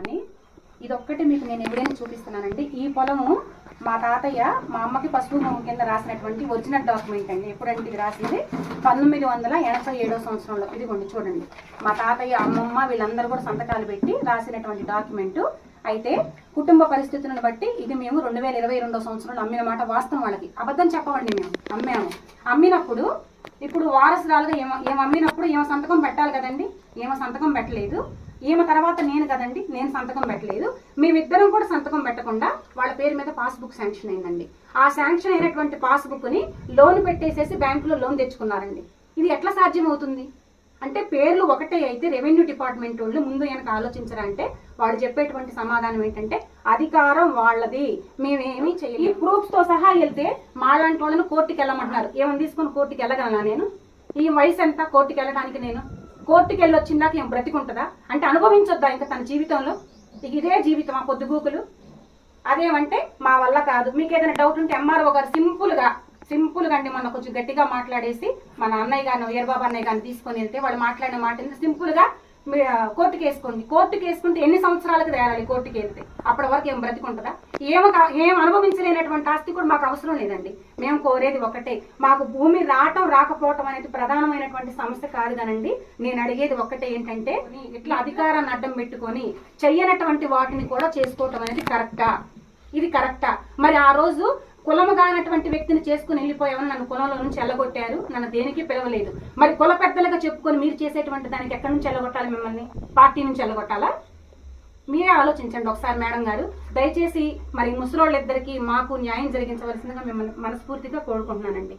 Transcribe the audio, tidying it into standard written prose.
చూపిద్దామని. ఇదొక్కటి మీకు నేను ఎవిడెన్స్ చూపిస్తున్నానండి. ఈ పొలము మా తాతయ్య మా అమ్మకి పసుపు కింద రాసినటువంటి ఒరిజినల్ డాక్యుమెంట్ అండి. ఎప్పుడంటే ఇది రాసింది 1987 సంవత్సరంలో. ఇదిగోండి చూడండి, మా తాతయ్య అమ్మమ్మ వీళ్ళందరూ కూడా సంతకాలు పెట్టి రాసినటువంటి డాక్యుమెంటు. అయితే కుటుంబ పరిస్థితులను బట్టి ఇది మేము 2022 సంవత్సరంలో అమ్మిన మాట వాస్తవం. వాళ్ళకి అబద్ధం చెప్పవండి. మేము అమ్మినప్పుడు ఇప్పుడు వారసురాలుగా ఏమో అమ్మినప్పుడు ఏమో సంతకం పెట్టాలి కదండి. ఏమో సంతకం పెట్టలేదు. ఈమె తర్వాత నేను కదండి, నేను సంతకం పెట్టలేదు. మేమిద్దరం కూడా సంతకం పెట్టకుండా వాళ్ళ పేరు మీద పాస్బుక్ శాంక్షన్ అయిందండి. ఆ శాంక్షన్ అయినటువంటి పాస్బుక్ని లోన్ పెట్టేసేసి బ్యాంకులో లోన్ తెచ్చుకున్నారండి. ఇది ఎట్లా సాధ్యం అవుతుంది అంటే, పేర్లు ఒకటే అయితే రెవెన్యూ డిపార్ట్మెంట్ వాళ్ళు ముందు వెనక ఆలోచించారంటే వాళ్ళు చెప్పేటువంటి సమాధానం ఏంటంటే అధికారం వాళ్ళది, మేమేమీ చేయలేదు. ఈ ప్రూఫ్స్ తో సహా వెళ్తే మాలాంటి వాళ్ళని కోర్టుకి వెళ్ళమంటున్నారు. ఏమని తీసుకొని కోర్టుకి వెళ్ళగలనా నేను? ఈ వయసు ఎంత కోర్టుకి వెళ్ళడానికి? నేను కోర్టుకి వెళ్ళి వచ్చిందాక ఏం బ్రతికుంటుందా? అంటే అనుభవించొద్దా ఇంకా తన జీవితంలో? ఇదే జీవితమా పొద్దుగూకులు? అదేమంటే మా వల్ల కాదు. మీకు ఏదైనా డౌట్ ఉంటే ఎంఆర్ఓ గారు సింపుల్గా అండి మొన్న కొంచెం గట్టిగా మాట్లాడేసి మన అన్నయ్య గారిని వీరబాబు అన్నయ్య గారిని తీసుకొని వెళ్తే వాళ్ళు మాట్లాడిన మాట సింపుల్గా కోర్టుకి వేసుకోండి. కోర్టుకి వేసుకుంటే ఎన్ని సంవత్సరాలకు తేరాలి కోర్టుకి వెళ్తే? అప్పటి వరకు ఏం బ్రతికుంటుందా? ఏం అనుభవించలేనటువంటి ఆస్తి కూడా మాకు అవసరం లేదండి. మేము కోరేది ఒకటే, మాకు భూమి రాకపోవటం అనేది ప్రధానమైనటువంటి సమస్య కాదు కానండి. నేను అడిగేది ఒక్కటే ఏంటంటే, ఇట్లా అధికారాన్ని అడ్డం పెట్టుకొని చెయ్యనటువంటి వాటిని కూడా చేసుకోవటం అనేది కరెక్టా? ఇది కరెక్టా? మరి ఆ రోజు కులము కానటువంటి వ్యక్తిని చేసుకుని వెళ్ళిపోయామని నన్ను కులంలో నుంచి వెళ్ళగొట్టారు. నన్ను దేనికి పిలవలేదు. మరి కుల పెద్దలుగా చెప్పుకొని మీరు చేసేటువంటి దానికి ఎక్కడి నుంచి వెళ్ళగొట్టాలి? మిమ్మల్ని పార్టీ నుంచి వెళ్ళగొట్టాలా? మీరే ఆలోచించండి ఒకసారి మేడం గారు. దయచేసి మరి ముసలోళ్ళిద్దరికీ మాకు న్యాయం జరిగించవలసిందిగా మిమ్మల్ని మనస్ఫూర్తిగా కోరుకుంటున్నానండి.